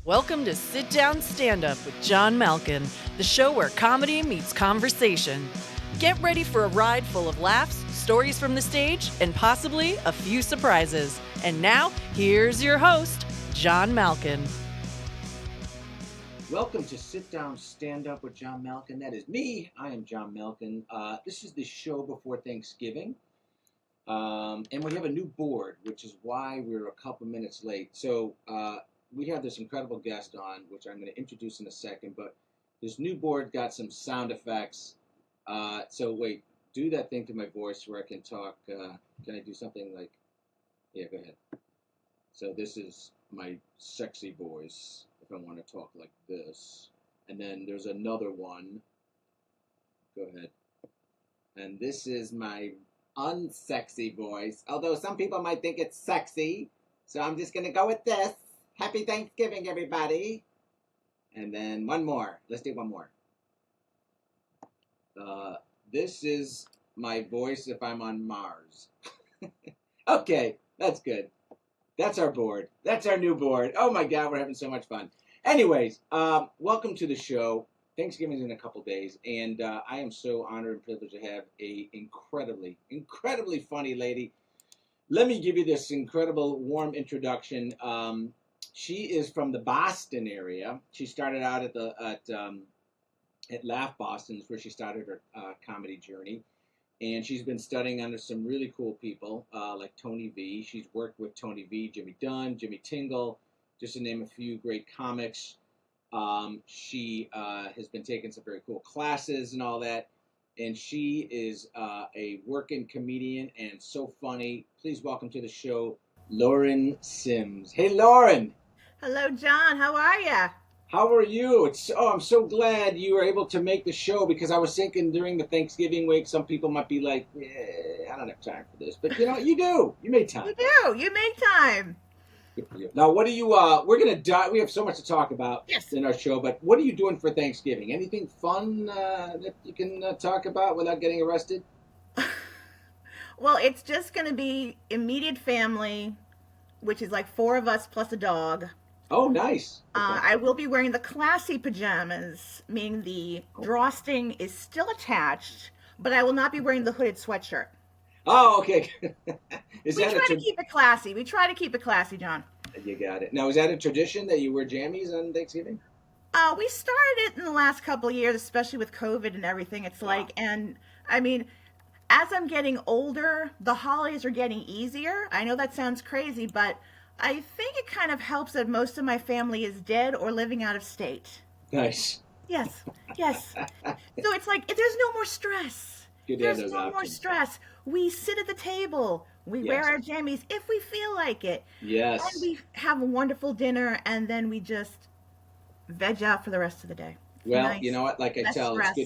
Welcome to Sit Down Stand Up with John Malkin, the show where comedy meets conversation. Get ready for a ride full of laughs, stories from the stage, and possibly a few surprises. And now, here's your host, John Malkin. Welcome to Sit Down Stand Up with John Malkin. That is me. I am John Malkin. This is the show before Thanksgiving. And we have a new board, which is why we're a couple minutes late. So we have this incredible guest on, which I'm going to introduce in a second. But this new board got some sound effects. So wait, do that thing to my voice where I can talk. Can I do something like, yeah, go ahead. So this is my sexy voice if I want to talk like this. And then there's another one. Go ahead. And this is my unsexy voice, although some people might think it's sexy. So I'm just going to go with this. Happy Thanksgiving, everybody. And then one more. Let's do one more. This is my voice if I'm on Mars. Okay, that's good. That's our board. That's our new board. Oh my God, we're having so much fun. Anyways, welcome to the show. Thanksgiving is in a couple days, and I am so honored and privileged to have a incredibly funny lady. Let me give you this incredible warm introduction. She is from the Boston area. She started out at Laugh Boston, where she started her comedy journey. And she's been studying under some really cool people like Tony V. She's worked with Tony V, Jimmy Dunn, Jimmy Tingle, just to name a few great comics. She has been taking some very cool classes and all that. And she is a working comedian and so funny. Please welcome to the show, Lauren SIMS. Hey, Lauren. Hello, John. How are ya? How are you? I'm so glad you were able to make the show because I was thinking during the Thanksgiving week, some people might be like, I don't have time for this. But you know, you do. You made time. You do. You make time. Good for you. Now, what are you, we're going to die. We have so much to talk about in our show, but what are you doing for Thanksgiving? Anything fun that you can talk about without getting arrested? Well, it's just going to be immediate family, which is like four of us plus a dog. Oh, nice. Okay. I will be wearing the classy pajamas, meaning the drawstring is still attached, but I will not be wearing the hooded sweatshirt. Oh, okay. We try to keep it classy. We try to keep it classy, John. You got it. Now, is that a tradition that you wear jammies on Thanksgiving? We started it in the last couple of years, especially with COVID and everything. It's like, and I mean, as I'm getting older, the holidays are getting easier. I know that sounds crazy, but I think it kind of helps that most of my family is dead or living out of state. Nice. Yes, yes. So it's like, there's no more stress. Good to There's have those no more options. stress. We sit at the table. We wear our jammies if we feel like it. Yes. And we have a wonderful dinner, and then we just veg out for the rest of the day. Well, Nice. you know what? Like I Less tell, stress.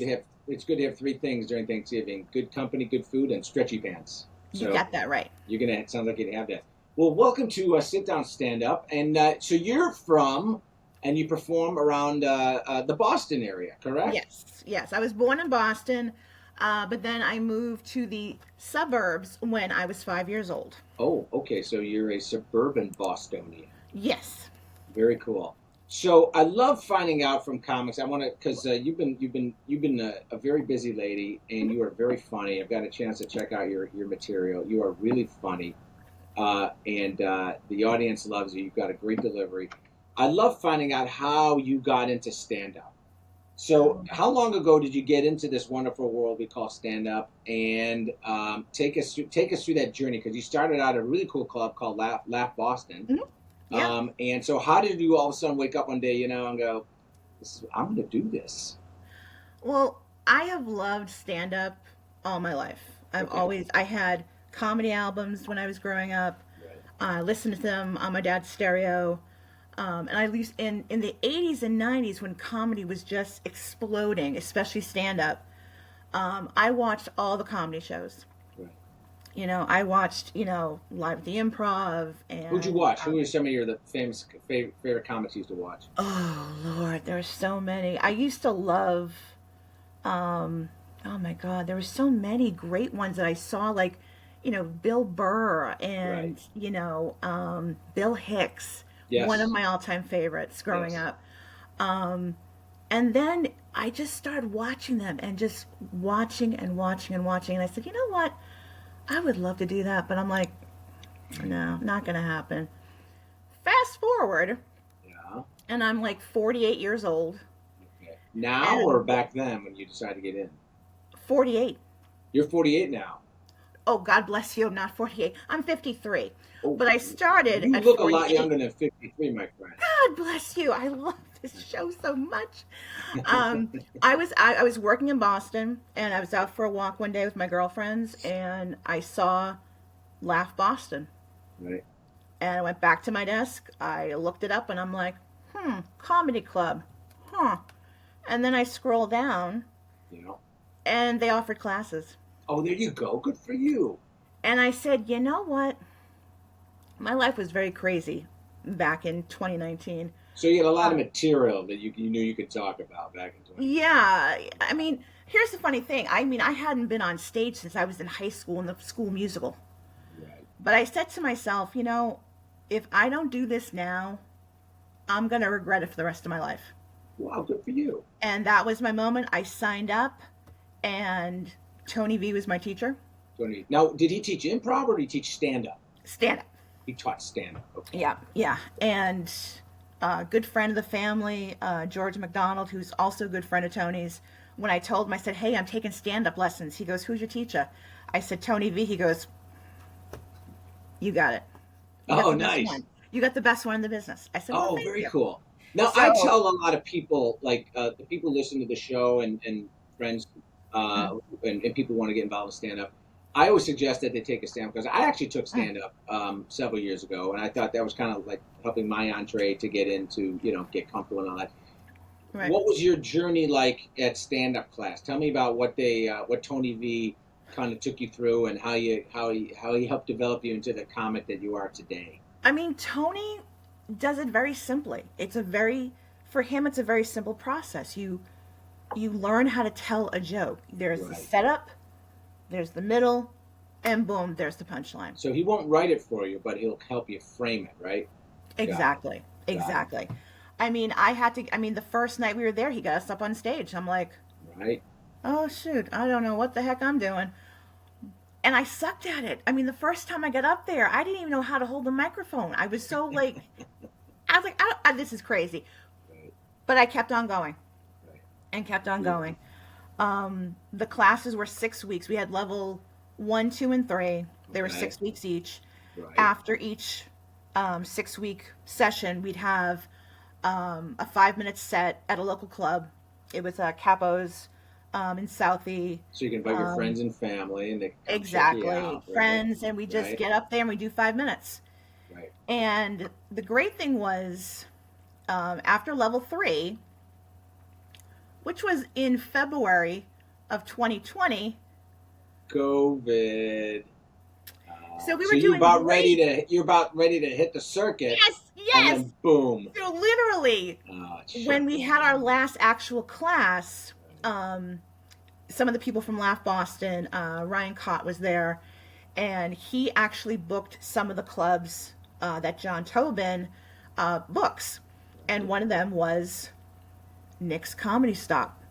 it's good to have three things during Thanksgiving: good company, good food, and stretchy pants. You So got that right. you're gonna sounds like you have that. Well, welcome to Sit Down Stand Up, and so you're from and you perform around the Boston area, correct? Yes, yes. I was born in Boston, but then I moved to the suburbs when I was 5 years old. Oh, okay. So you're a suburban Bostonian. Yes. Very cool. So I love finding out from comics. I want to because you've been a very busy lady, and you are very funny. I've got a chance to check out your material. You are really funny, and the audience loves you. You've got a great delivery. I love finding out how you got into stand up. So how long ago did you get into this wonderful world we call stand up? And take us through that journey because you started out at a really cool club called Laugh Boston. Mhm. Yeah. And so how did you all of a sudden wake up one day, and go, I'm going to do this? Well, I have loved stand up all my life. I had comedy albums when I was growing up. Right. I listened to them on my dad's stereo. And I used in the 80s and 90s when comedy was just exploding, especially stand up. I watched all the comedy shows. Right. I watched, Live at the Improv and Who'd you watch? Who were some of your famous favorite comics you used to watch? oh Lord, there were so many. I used to love oh my God, there were so many great ones that I saw, like, Bill Burr and, Right. Bill Hicks Yes. One of my all-time favorites growing Yes. up. And then I just started watching them and just watching and watching and watching. And I said, you know what? I would love to do that, but I'm like, no, not going to happen. Fast forward, Yeah. and I'm like 48 years old. Okay. Now or back then when you decided to get in? 48. You're 48 now. Oh, God bless you. I'm not 48. I'm 53. Oh, But I started you at look 48. a lot younger than 53, my friend. God bless you. I love this show so much. I was working in Boston, and I was out for a walk one day with my girlfriends, and I saw Laugh Boston. Right. And I went back to my desk. I looked it up, and I'm like, comedy club. Huh. And then I scroll down, You know. and they offered classes. Oh, there you go. Good for you. And I said, you know what? My life was very crazy back in 2019. So you had a lot of material that you knew you could talk about back in 20. Yeah, I mean, here's the funny thing. I mean, I hadn't been on stage since I was in high school in the school musical. Right. But I said to myself, you know, if I don't do this now, I'm going to regret it for the rest of my life. Wow, good for you. And that was my moment. I signed up, and Tony V was my teacher. Tony. Now, did he teach improv or did he teach stand-up? Stand-up. He taught stand-up. Okay. Yeah. And a good friend of the family, George McDonald, who's also a good friend of Tony's. When I told him, I said, hey, I'm taking stand-up lessons. He goes, who's your teacher? I said, Tony V. He goes, you got it. Oh, nice. You got the best one in the business. I said, well, Oh, thank very you. cool. Now, I tell a lot of people, like the people listen to the show and friends and people want to get involved with stand-up, I always suggest that they take a stand-up because I actually took stand-up several years ago, and I thought that was kind of like helping my entree to get into, get comfortable and all that. Right. What was your journey like at stand-up class? Tell me about what Tony V kind of took you through and how he helped develop you into the comic that you are today. I mean, Tony does it very simply. For him, it's a very simple process. You learn how to tell a joke. There's the setup, there's the middle, and boom, there's the punchline. So he won't write it for you, but he'll help you frame it, right? Exactly. I mean, the first night we were there, he got us up on stage. I'm like, right. Oh, shoot, I don't know what the heck I'm doing. And I sucked at it. I mean, the first time I got up there, I didn't even know how to hold the microphone. I was so like, I was like, this is crazy. Right. But I kept on going. Right. And kept on going. The classes were 6 weeks. We had level 1, 2, and 3. They were 6 weeks each. Right. After each 6-week session, we'd have a 5-minute set at a local club. It was Capo's in Southie. So you can invite your friends and family, and they come exactly check you out, right? Friends, and we just get up there and we do 5 minutes. Right. And the great thing was, after level 3, which was in February of 2020, COVID. So we were so doing you're about ready to hit the circuit. Yes. And then boom. So literally, when we had our last actual class, some of the people from Laugh Boston, Ryan Cott was there, and he actually booked some of the clubs that John Tobin books, and one of them was Nick's Comedy Stop,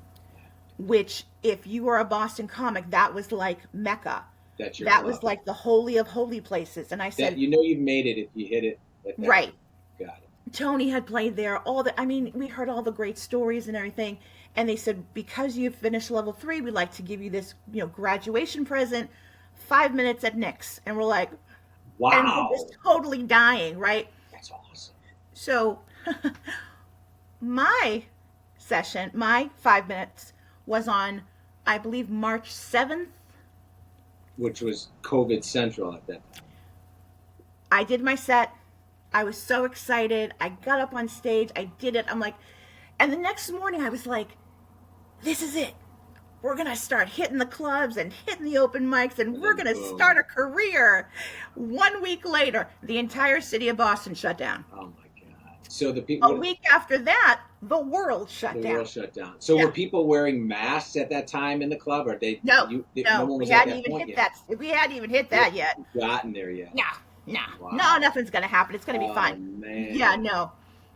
which, if you were a Boston comic, that was like Mecca. That was like the holy of holy places. And I said, you've made it if you hit it. Right. Got it. Tony had played there. We heard all the great stories and everything. And they said, because you've finished level 3, we'd like to give you this, graduation present, 5 minutes at Nick's. And we're like, wow. And we're just totally dying, right? That's awesome. So my session, my 5 minutes was on, I believe, March 7th. Which was COVID central at that time. I did my set. I was so excited. I got up on stage. I did it. I'm like, and the next morning I was like, this is it. We're going to start hitting the clubs and hitting the open mics, and we're going to start a career. 1 week later, the entire city of Boston shut down. Oh, my God. So the people... A week after that, the world shut down. The world shut down. So were people wearing masks at that time in the club? Or no, no one was we hadn't even hit that. We hadn't even hit that yet. Gotten there yet. Yeah. Nah, no, Wow. nothing's gonna happen. It's gonna be Oh fine. Yeah, man. no.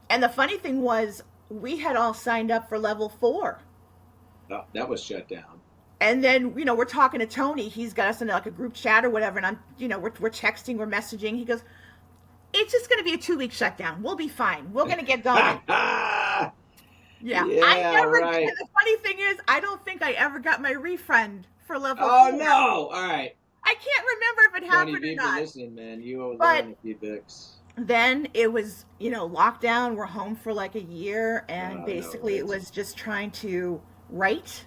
And the funny thing was, we had all signed up for level 4. Oh, that was shut down. And then, we're talking to Tony. He's got us in like a group chat or whatever. And we're texting, we're messaging. He goes, it's just going to be a 2-week shutdown. We'll be fine. We're going to get going. Yeah. Yeah, right. The funny thing is, I don't think I ever got my refund for level Oh 4. no! All right, I can't remember if it Tony, happened or if you're not. listening, man, you owe But Lauren a few bucks. then it was, lockdown. We're home for like a year. And Oh, basically no, it right. was just trying to write,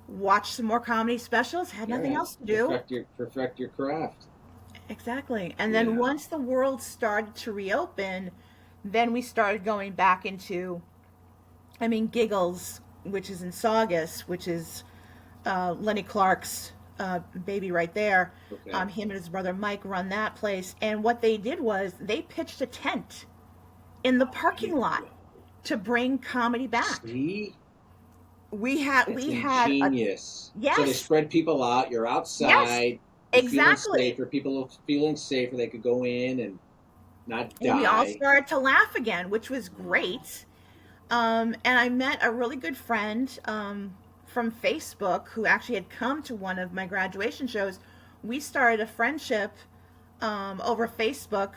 watch some more comedy specials, had nothing Yeah, else to do. perfect your craft. Exactly. And Yeah. then once the world started to reopen, then we started going back into, Giggles, which is in Saugus, which is Lenny Clark's baby right there. Okay. Him and his brother Mike run that place. And what they did was they pitched a tent in the parking lot to bring comedy back. See? We had Ingenious. Yes. So they spread people out. You're outside. Yes, You're feeling exactly. safer. People are feeling safer. They could go in and not die. And we all started to laugh again, which was great. And I met a really good friend from Facebook who actually had come to one of my graduation shows. We started a friendship over Facebook,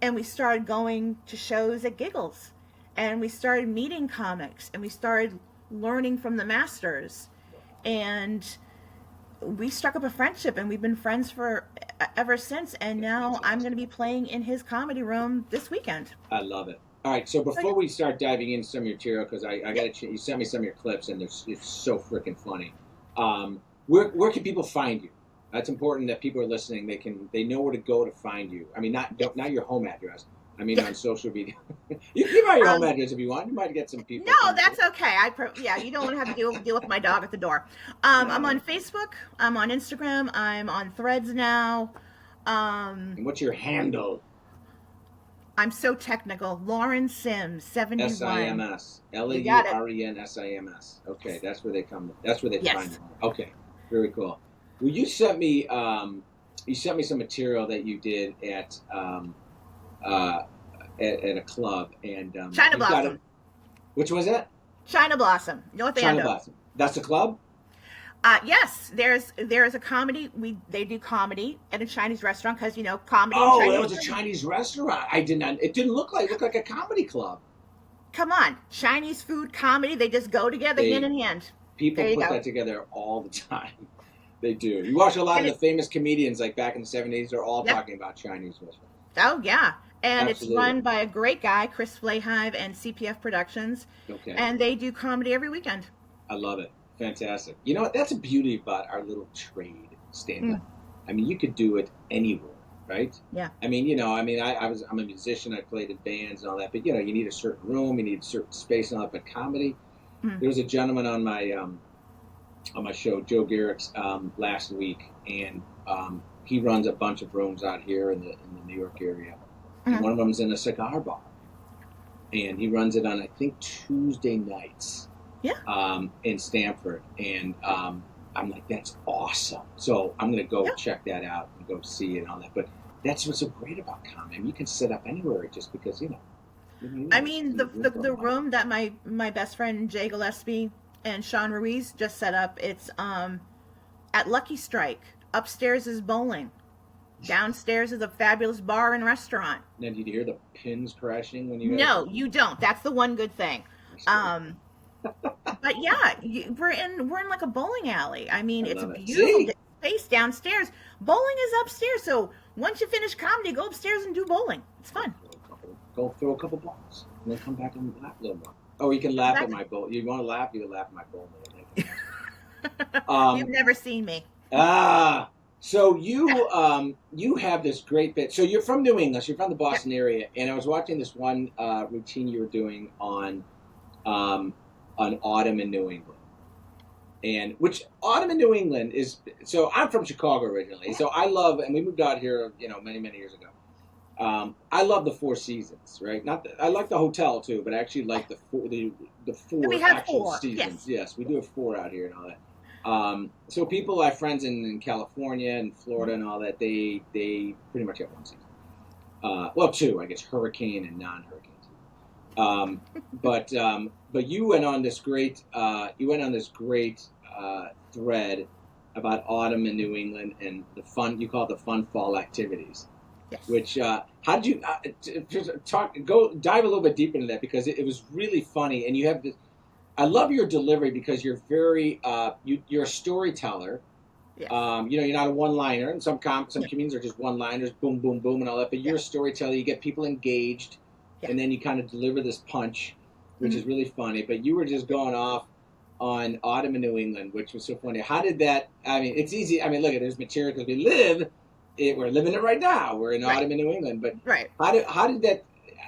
and we started going to shows at Giggles. And we started meeting comics, and we started learning from the masters. And we struck up a friendship, and we've been friends for ever since. And now I'm going to be playing in his comedy room this weekend. I love it. All right, so before we start diving into some of your material, because I got to, you sent me some of your clips, and it's so freaking funny. Where can people find you? That's important that people are listening. They know where to go to find you. I mean, not your home address. I mean, on social media. You can give out your home address if you want. You might get some people. No, that's okay. You don't want to have to deal with my dog at the door. I'm on Facebook. I'm on Instagram. I'm on Threads now. And what's your handle? I'm so technical. Lauren Sims 71. SIMS. LAURENSIMS. Okay, that's where they come. That's where they find you. Okay, very cool. Well, you sent me some material that you did at a club, and China Blossom. Which was it? China Blossom, North Andover. China Blossom. That's a club. Yes, there's a comedy. They do comedy at a Chinese restaurant because comedy. Oh, and it was a Chinese restaurant. It didn't look like a comedy club. Come on, Chinese food comedy. They just go together hand in hand. People put that together all the time. They do. You watch a lot of the famous comedians, like back in the 70s. They're all talking about Chinese restaurants. Oh yeah, and Absolutely. It's run by a great guy, Chris Flayhive and CPF Productions. Okay. And they do comedy every weekend. I love it. Fantastic. You know what? That's a beauty about our little trade stand-up. I mean, you could do it anywhere, right? Yeah. I mean, I'm a musician. I played in bands and all that, but you need a certain room, you need a certain space and all that. But comedy, there was a gentleman on my show, Joe Garrick's, last week, and he runs a bunch of rooms out here in the New York area. And one of them is in a cigar bar, and he runs it on, I think, Tuesday nights. Yeah. In Stamford, and I'm like, that's awesome. So I'm gonna go check that out and go see it and all that. But that's what's so great about comedy. I mean, you can set up anywhere just because I mean, the room that my best friend Jay Gillespie and Sean Ruiz just set up. It's at Lucky Strike. Upstairs is bowling. Downstairs is a fabulous bar and restaurant. Now, did you hear the pins crashing when you? No, you don't. That's the one good thing. But yeah, we're in like a bowling alley. I mean, it's a beautiful space downstairs. Bowling is upstairs, so once you finish comedy, go upstairs and do bowling. It's fun. Go throw a couple balls and then come back and laugh a little more. Oh, you can laugh at my bowl. You want to laugh? You can laugh at my bowl. You've never seen me. So you have this great bit. So you're from New England. So you're from the Boston area, and I was watching this one routine you were doing on autumn in New England, and which autumn in New England is. So I'm from Chicago originally, so I love, and we moved out here, many years ago. I love the Four Seasons, right? I like the hotel too, but I actually like the four we have actual four seasons. Yes, we do have 4 out here and all that. So people, I have friends in California and Florida and all that. They pretty much have one season. Well, two, I guess, hurricane and non-hurricane. But you went on this great thread about autumn in New England and the fun, you call it the fun fall activities. Yes. Which how did you dive a little bit deeper into that, because it was really funny, and you have this. I love your delivery because you're very you're a storyteller. Yes. You're not a one-liner, and some comedians are just one-liners, boom, boom, boom, and all that. But you're a storyteller. You get people engaged, and then you kind of deliver this punch, which is really funny. But you were just going off on autumn in New England, which was so funny. How did that? I mean, it's easy. I mean, look, there's material because we're living it right now. We're in autumn in New England. But how did that?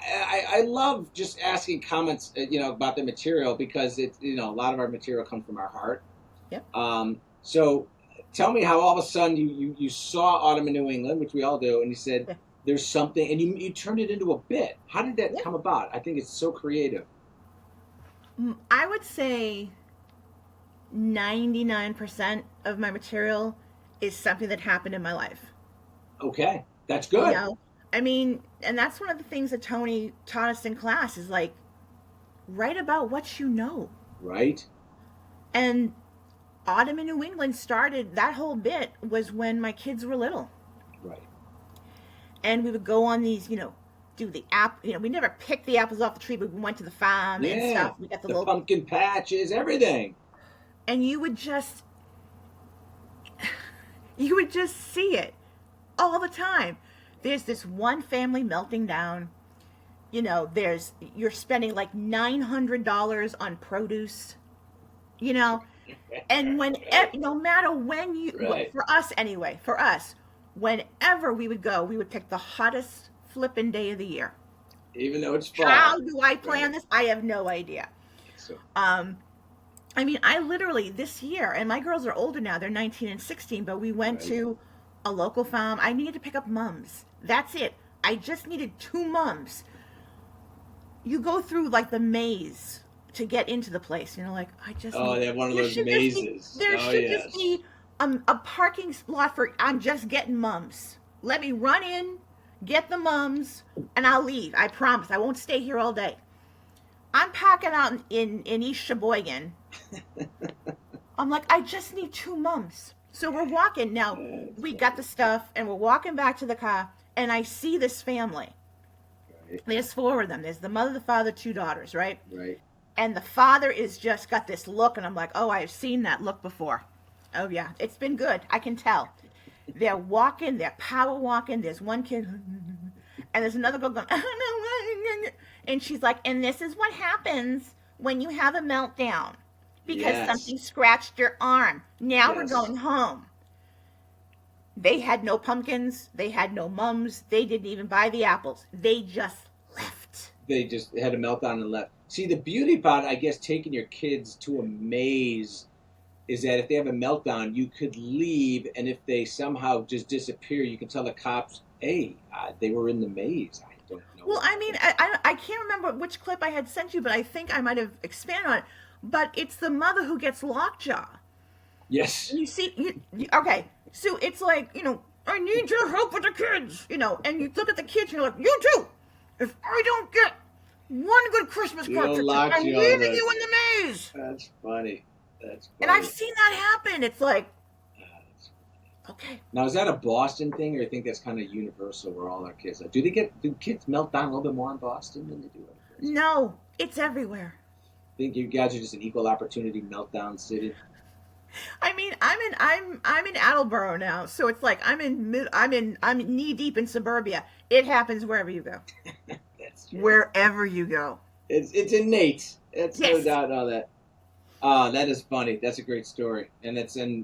I love just asking comments, about the material, because it's, a lot of our material comes from our heart. Yep. So tell me how all of a sudden you saw Autumn in New England, which we all do, and you said there's something, and you turned it into a bit. How did that come about? I think it's so creative. I would say 99% of my material is something that happened in my life. Okay, that's good. I mean, and that's one of the things that Tony taught us in class is like, write about what you know. Right. And Autumn in New England started, that whole bit was when my kids were little. Right. And we would go on these, do the we never picked the apples off the tree, but we went to the farm and stuff. We got the little pumpkin patches, everything. And you would just see it all the time. There's this one family melting down. You're spending like $900 on produce. And no matter when for us, whenever we would go, we would pick the hottest flipping day of the year. Even though it's fall. How do I plan this? I have no idea. So. I mean, I literally this year, and my girls are older now, they're 19 and 16, but we went to a local farm. I needed to pick up mums. That's it. I just needed 2 mums. You go through like the maze to get into the place. They have one of those mazes. There should just be a parking lot for, I'm just getting mums. Let me run in, get the mums, and I'll leave. I promise. I won't stay here all day. I'm packing out in East Sheboygan. I'm like, I just need 2 mums. So we're walking. Now, we got the stuff, and we're walking back to the car, and I see this family. Right. There's 4 of them. There's the mother, the father, 2 daughters, right? Right. And the father is just got this look, and I'm like, oh, I've seen that look before. Oh, yeah. It's been good. I can tell. They're walking. They're power walking. There's one kid, and there's another girl going, and she's like, and this is what happens when you have a meltdown. Because something scratched your arm. Now we're going home. They had no pumpkins. They had no mums. They didn't even buy the apples. They just left. They just had a meltdown and left. See, the beauty about, I guess, taking your kids to a maze is that if they have a meltdown, you could leave, and if they somehow just disappear, you can tell the cops, hey, they were in the maze. I don't know. Well, I mean, I can't remember which clip I had sent you, but I think I might have expanded on it. But it's the mother who gets lockjaw. Yes. You see, okay. So it's like, I need your help with the kids, and you look at the kids and you're like, you too. If I don't get one good Christmas card, I'm leaving you in the maze. That's funny. And I've seen that happen. It's like, okay. Now, is that a Boston thing, or you think that's kind of universal where all our kids are? Do kids melt down a little bit more in Boston than they do other places? No, it's everywhere. Think you guys are just an equal opportunity meltdown city? I mean, I'm in Attleboro now, so it's like I'm knee deep in suburbia. It happens wherever you go. That's true. Wherever you go. It's innate. It's no doubt on that. That is funny. That's a great story, and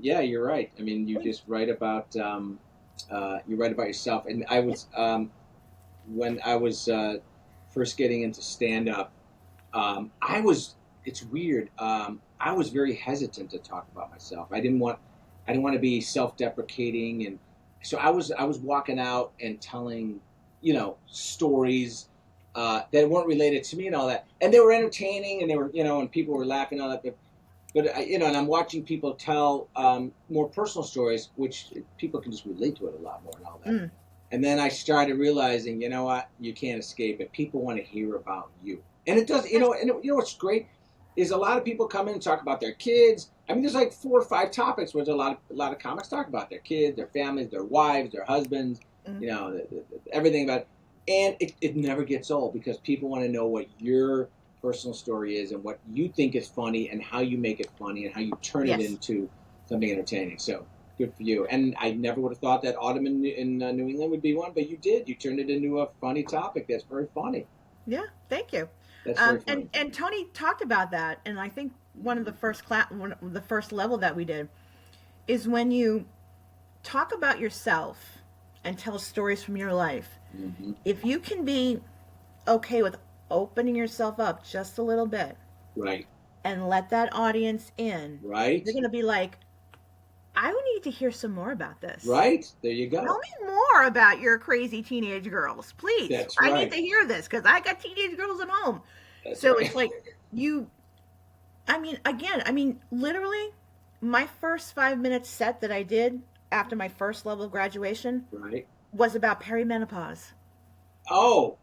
yeah, you're right. I mean, you just write about yourself. And I was when I was first getting into stand up, it's weird. I was very hesitant to talk about myself. I didn't want to be self-deprecating, and so I was walking out and telling, stories that weren't related to me and all that, and they were entertaining, and they were, and people were laughing and all that. But and I'm watching people tell more personal stories, which people can just relate to it a lot more and all that. Mm. And then I started realizing, you know what, you can't escape it. People want to hear about you, and it does. What's great is a lot of people come in and talk about their kids. I mean, there's like 4 or 5 topics where a lot of comics talk about their kids, their families, their wives, their husbands. Mm. Everything about it. And it never gets old because people want to know what your personal story is and what you think is funny and how you make it funny and how you turn it Yes. into something entertaining. So good for you. And I never would have thought that autumn in New England would be one, but you did. You turned it into a funny topic. That's very funny. Yeah, thank you. That's very funny. And Tony talked about that, and I think one of the the first level that we did is when you talk about yourself and tell stories from your life. Mm-hmm. If you can be okay with opening yourself up just a little bit, Right. and let that audience in, Right. they're going to be like, I need to hear some more about this. Right. There you go. Tell me more about your crazy teenage girls, please. That's I right. need to hear this because I got teenage girls at home. That's So right. it's like literally, my first 5 minute set that I did after my first level of graduation Right. was about perimenopause. Oh,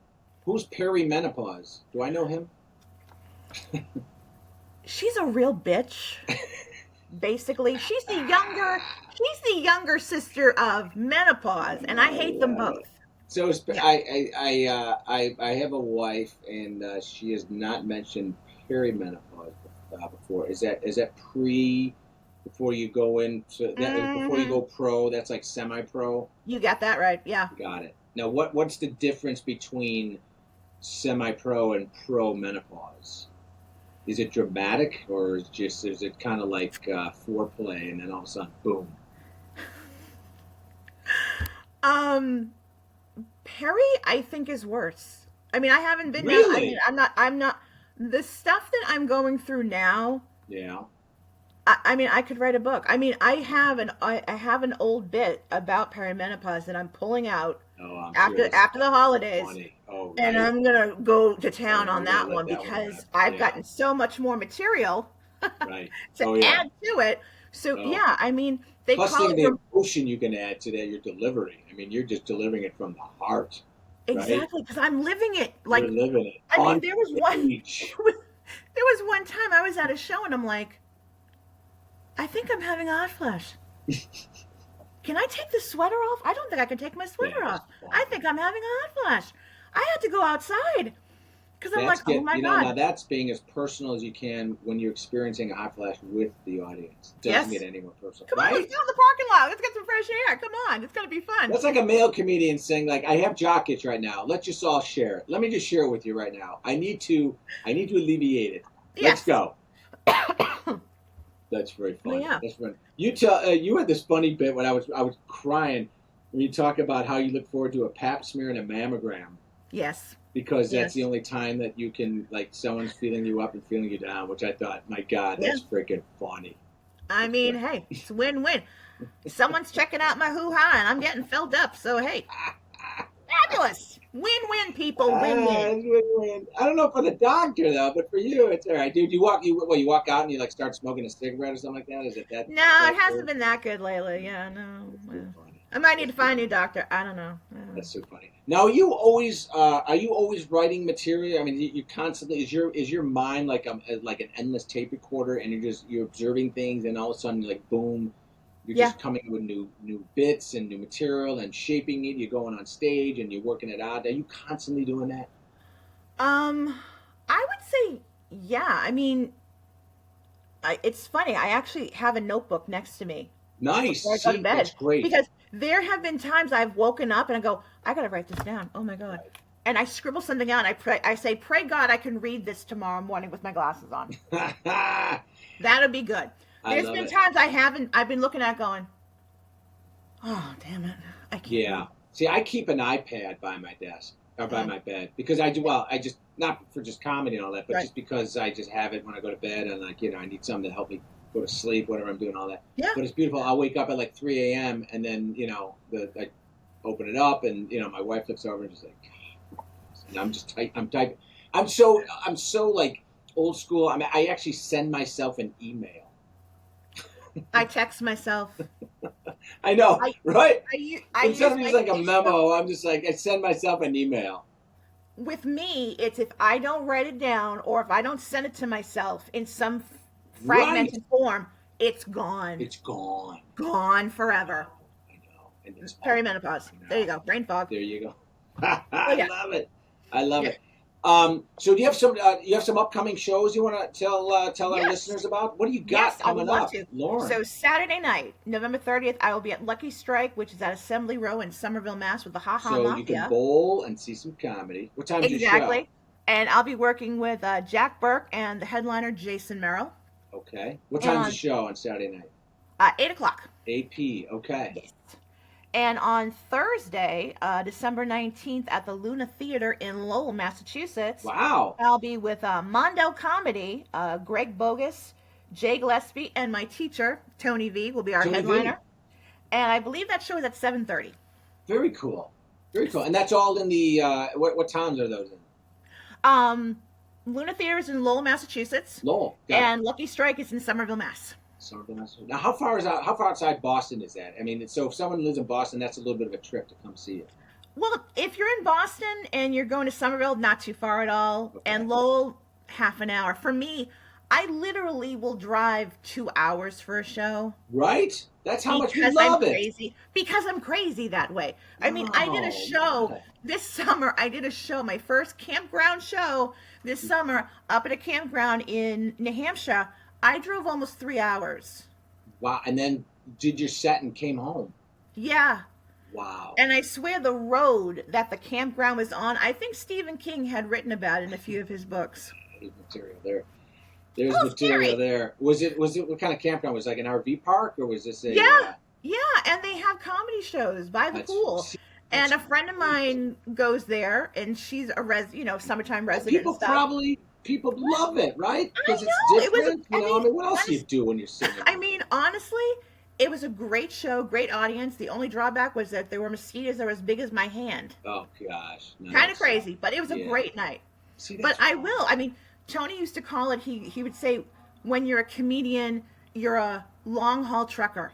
who's perimenopause? Do I know him? She's a real bitch. Basically, she's the younger sister of menopause, and I hate them both. So Yeah. I have a wife, and she has not mentioned perimenopause before. Is that before you go into that before you go pro? That's like semi-pro. You got that right, yeah. Got it. Now, what's the difference between semi-pro and pro menopause? Is it dramatic, or is it kind of like foreplay, and then all of a sudden, boom? Perry, I think, is worse. I mean, I haven't been Really? I mean, I'm not the stuff that I'm going through now. Yeah. I mean, I could write a book. I mean, I have an old bit about perimenopause that I'm pulling out Oh, I'm after sure after the holidays. funny. Oh, And right. I'm gonna go to town I'm on gonna that let one that one because rip. I've Yeah. gotten so much more material Right. to Oh, yeah. add to it. So Oh. yeah, I mean, they Plus, call it the emotion you can add to that you're delivering. I mean, you're just delivering it from the heart, right? exactly because I'm living it. Like, You're living it I mean, on there was stage. one time I was at a show and I'm like, I think I'm having a hot flash. Can I take the sweater off? I don't think I can take my sweater Yeah, off. that's I think I'm having a hot flash. I had to go outside because I'm like, oh my now God. that's being as personal as you can when you're experiencing a hot flash with the audience. Doesn't Yes. get any more personal, Come on, right? let's go in the parking lot. Let's get some fresh air. Come on, it's gonna be fun. That's like a male comedian saying, like, I have jock itch right now. Let's just all share it. Let me just share it with you right now. I need to alleviate it. Let's Yes. go. That's very funny. Yeah. That's funny. You had this funny bit when I was crying when you talk about how you look forward to a pap smear and a mammogram Yes. because that's Yes. the only time that you can, like, someone's feeling you up and feeling you down, which I thought, my God, that's freaking funny. I mean, hey, it's win-win. Someone's checking out my hoo-ha and I'm getting filled up. So hey, fabulous. Win-win, people. Win-win. Win-win. I don't know for the doctor though, but for you, it's all right, dude. You walk out and you like start smoking a cigarette or something like that. Is it that? No, it hasn't been that good lately. Yeah, no. I might need to find a new doctor. I don't know. That's so funny. Now, are you always writing material? I mean, you constantly is your mind like an endless tape recorder, and you're observing things, and all of a sudden, like, boom, you're just coming up with new bits and new material and shaping it. You're going on stage and you're working it out. Are you constantly doing that? I would say, yeah. I mean, it's funny. I actually have a notebook next to me. Nice. Before I go to bed. That's great. Because there have been times I've woken up and I go, I gotta write this down. Oh my God. And I scribble something out and I say, pray God I can read this tomorrow morning with my glasses on. That'll be good. There's been times I've been looking at going, oh, damn it. I can't. Yeah. See, I keep an iPad by my desk or by my bed because I just, not for just comedy and all that, but just because I just have it when I go to bed and, like, I need something to help me go to sleep, whatever I'm doing, all that. Yeah. But it's beautiful. I'll wake up at like 3 a.m. and then, I open it up and, my wife looks over and just like, and I'm just I'm typing. I'm so like Old school. I mean, I actually send myself an email. I text myself. I know, I right? I Instead use of my just like a Facebook. memo, I'm just like I send myself an email. With me, it's if I don't write it down or if I don't send it to myself in some Right. fragmented form, it's gone. It's gone. Gone I forever. know. I know. And it's awful. Perimenopause. I There you know. go. Brain fog. There you go. Oh I yeah. love it. I love Yeah. it. So do you have some upcoming shows you want to tell our Yes. listeners about? What do you Yes, got I would coming love up, to. Lauren? So Saturday night, November 30th, I will be at Lucky Strike, which is at Assembly Row in Somerville, Mass, with the Ha Ha So you can Mafia. bowl and see some comedy. What time's your show? Exactly. And I'll be working with Jack Burke and the headliner Jason Merrill. Okay. What And time's the on show on Saturday night? 8 o'clock. AP. Okay. Yes. And on Thursday, December 19th, at the Luna Theater in Lowell, Massachusetts, Wow. I'll be with Mondo Comedy, Greg Bogus, Jay Gillespie, and my teacher, Tony V, will be our Tony headliner. V. And I believe that show is at 7:30. Very cool. Very cool. And that's all in the what towns are those in? Um, Luna Theater is in Lowell, Massachusetts, Lowell. Got it. and Lucky Strike is in Somerville, Mass. Now, how far outside Boston is that? I mean, so if someone lives in Boston, that's a little bit of a trip to come see you. Well, if you're in Boston and you're going to Somerville, not too far at all, Okay. and Lowell, half an hour. For me, I literally will drive 2 hours for a show. Right? That's how much we Because love I'm it. crazy. Because I'm crazy that way. I mean, I did a Oh, show God. this summer. I did a show, my first campground show this summer up at a campground in New Hampshire. I drove almost 3 hours. Wow. And then did your set and came home. Yeah. Wow. And I swear the road that the campground was on, I think Stephen King had written about it in a few of his books. There's material there. There's Oh, material scary. there. Was it what kind of campground? Was it like an RV park or was this a Yeah. Yeah. And they have comedy shows by the that's, pool. And that's a friend of mine goes there, and she's a summertime resident people and stuff. people love it, right? I Because it's know. It was, different. You know, I mean, what else do you do when you're sitting? I mean, honestly, it was a great show, great audience. The only drawback was that there were mosquitoes that were as big as my hand. Oh gosh, no, Kind of that's- crazy, but it was a yeah. great night. See, But that's I fun. will. I mean, Tony used to call it, he would say, when you're a comedian, you're a long haul trucker.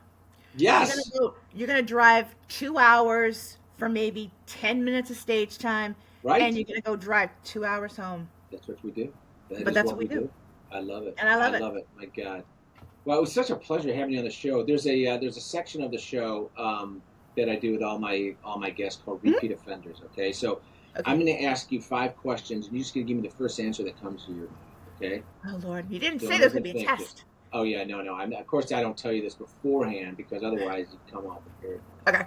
Yes. You're gonna drive 2 hours for maybe 10 minutes of stage time, Right. and you're gonna go drive 2 hours home. That's what we do. That But is that's what what we do. I love it. And I love it. love it. My God. Well, it was such a pleasure having you on the show. There's a section of the show that I do with all my guests called repeat offenders. Okay, so Okay. I'm going to ask you 5 questions, and you're just going to give me the first answer that comes to your mind. Okay. Oh Lord, you didn't Don't say there was gonna be a overthink it. test. Oh yeah, no. Of course, I don't tell you this beforehand because otherwise you'd come off prepared. Okay.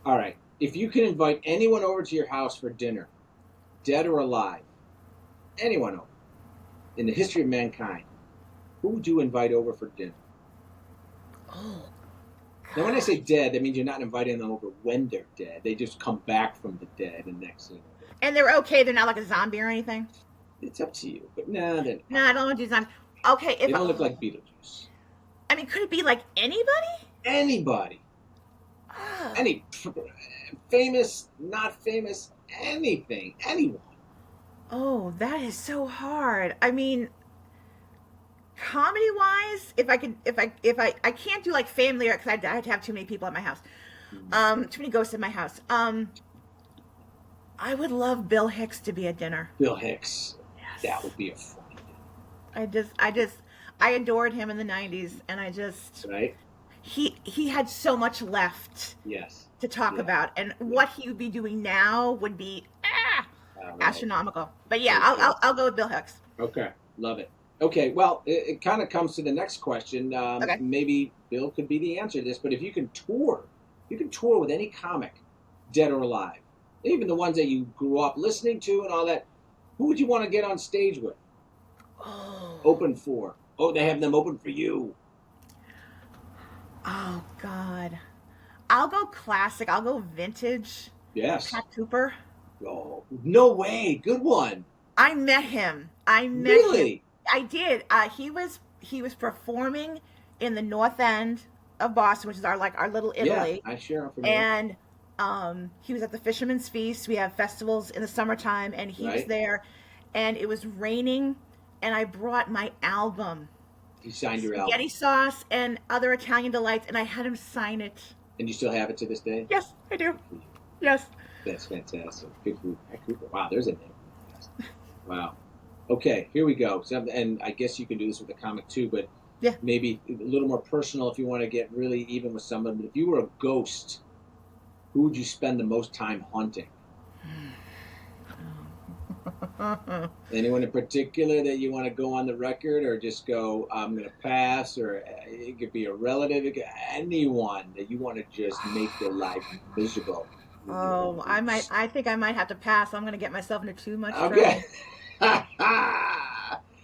All right. If you can invite anyone over to your house for dinner, dead or alive, anyone over in the history of mankind, who would you invite over for dinner? Oh. Now, when I say dead, that means you're not inviting them over when they're dead. They just come back from the dead, and next thing, And they're okay. They're not like a zombie or anything. it's up to you. But nah, they No, I don't want to do zombie. Okay, if don't look like Beetlejuice. I mean, could it be like anybody? Anybody, Oh. any famous, not famous, anything, anyone. Oh, that is so hard. I mean, comedy wise, if I can't do like family because I'd have to have too many people at my house. Too many ghosts in my house. I would love Bill Hicks to be at dinner. Bill Hicks. Yes. That would be a funny I adored him in the 90s, and right? he had so much left Yes. to talk Yeah. about, and what he would be doing now would be Right. astronomical. But yeah, Okay. I'll go with Bill Hicks. Okay, love it. Okay, well, it kind of comes to the next question. Okay. Maybe Bill could be the answer to this, but if you can tour with any comic, dead or alive, even the ones that you grew up listening to and all that, who would you want to get on stage with? Oh. Open for? Oh, they have them open for you. Oh God. I'll go classic. I'll go vintage. Yes. Pat Cooper. Oh, no way. Good one. I met him. Him. Really? I did. He was performing in the North End of Boston, which is our little Italy. Yeah, I sure am familiar. And he was at the Fisherman's Feast. We have festivals in the summertime, and he was Right. there. And it was raining, and I brought my album, He signed your album. Spaghetti Sauce and Other Italian Delights, and I had him sign it. And you still have it to this day? Yes, I do. Yes. That's fantastic. Good food. Wow, there's a name. Wow. Okay, here we go. And I guess you can do this with a comic too, but yeah, maybe a little more personal if you want to get really even with someone. But if you were a ghost, who would you spend the most time hunting? Anyone in particular that you want to go on the record, or just go, I'm going to pass, or it could be a relative, anyone that you want to just make their life miserable? Oh, I think I might have to pass. I'm going to get myself into too much trouble. Okay.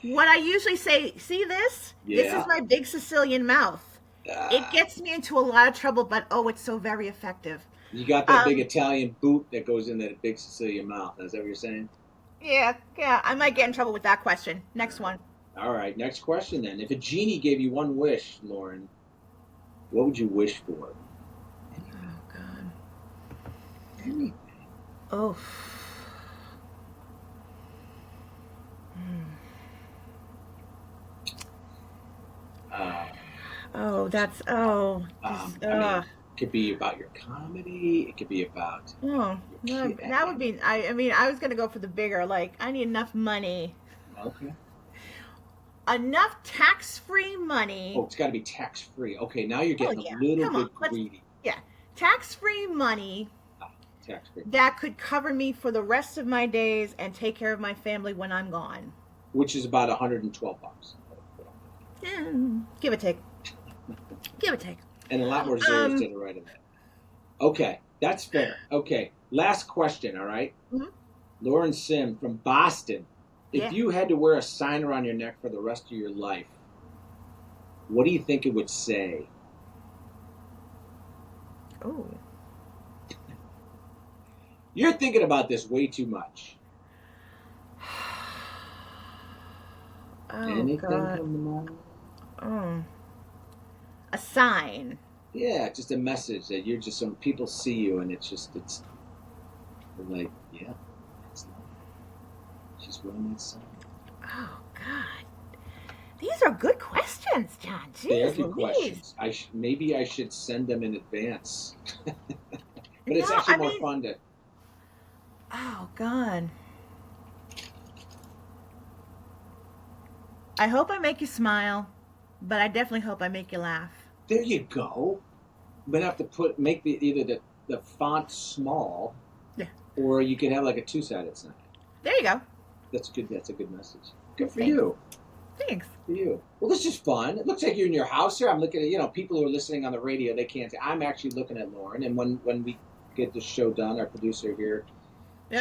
What I usually say, see this? Yeah. This is my big Sicilian mouth. It gets me into a lot of trouble, but oh, it's so very effective. You got that big Italian boot that goes in that big Sicilian mouth. Is that what you're saying? Yeah, I might get in trouble with that question. Next one. All right, next question then. If a genie gave you one wish, Lauren, what would you wish for? Oh, God. Anything. Oh. It could be about your comedy. It could be about. Oh, no, that would be. I mean, I was gonna go for the bigger. Like, I need enough money. Okay. Enough tax-free money. Oh, it's got to be tax-free. Okay, now you're getting a little bit greedy. Yeah, tax-free money. Tax-free. That could cover me for the rest of my days and take care of my family when I'm gone. Which is about $112. Give or take. Give or take. And a lot more zeros to the right of that. Okay, that's fair. Okay, last question, all right? Mm-hmm. Lauren Sim from Boston. If you had to wear a sign around your neck for the rest of your life, what do you think it would say? Oh. You're thinking about this way too much. Anything God. come to mind? Oh. A sign. Yeah, just a message that you're just, some people see you and it's like, yeah, it's not. She's wearing that sign. Oh, God. These are good questions, John. Jeez, They are good Louise. questions. Maybe I should send them in advance. But it's actually more fun to... Oh, God. I hope I make you smile, but I definitely hope I make you laugh. There you go. But I have to make either the font small, or you can have like a two-sided sign. There you go. That's good. That's a good message. Good for you. Thanks. For you. Well, this is fun. It looks like you're in your house here. I'm looking at, people who are listening on the radio, they can't see. I'm actually looking at Lauren, and when we get the show done, our producer here,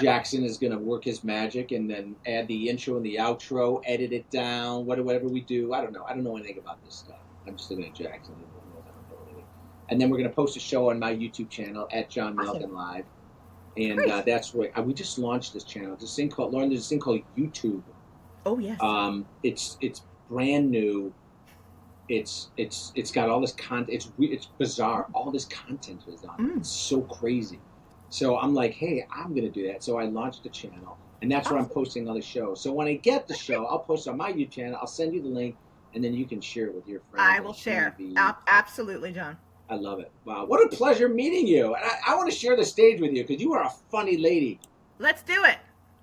Jackson, is going to work his magic and then add the intro and the outro, edit it down, whatever we do. I don't know. I don't know anything about this stuff. I'm just looking at Jackson. And then we're going to post a show on my YouTube channel at John Malkin Live. And that's where we just launched this channel. This thing called, Lauren, there's this thing called YouTube. Oh, yes. It's brand new. It's got all this content. It's bizarre. All this content is on it. It's so crazy. So I'm like, hey, I'm going to do that. So I launched the channel, and that's where I'm posting all the shows. So when I get the show, I'll post it on my YouTube channel. I'll send you the link, and then you can share it with your friends. I will share. Absolutely, John. I love it. Wow, what a pleasure meeting you. And I want to share the stage with you because you are a funny lady. Let's do it.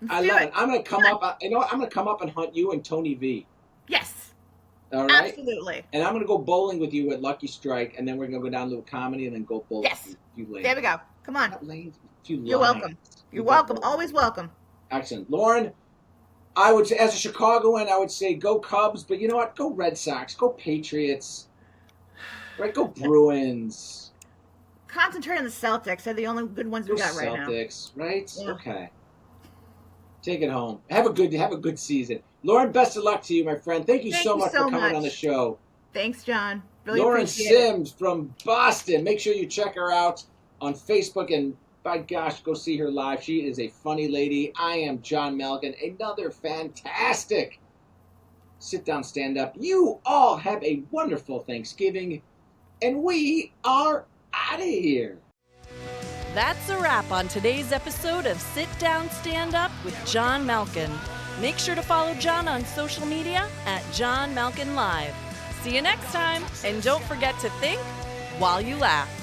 I love it. I'm going to come up. I'm going to come up and hunt you and Tony V. Yes. All right. Absolutely. And I'm going to go bowling with you at Lucky Strike, and then we're going to go down to a comedy and then go bowling. Yes. There we go. Come on. You're welcome. You're welcome. Always welcome. Excellent. Lauren, I would say, as a Chicagoan, I would say go Cubs, but you know what? Go Red Sox. Go Patriots. Right? Go Bruins. Concentrate on the Celtics. They're the only good ones we got right now. Celtics, right? Yeah. Okay. Take it home. Have a good season. Lauren, best of luck to you, my friend. Thank you so much for coming on the show. Thanks, John. Really Lauren appreciate Sims from Boston. Make sure you check her out on Facebook, and by gosh, go see her live. She is a funny lady. I am John Malkin, another fantastic sit-down stand-up. You all have a wonderful Thanksgiving, and we are out of here. That's a wrap on today's episode of Sit Down Stand Up with John Malkin. Make sure to follow John on social media at John Malkin Live. See you next time, and don't forget to think while you laugh.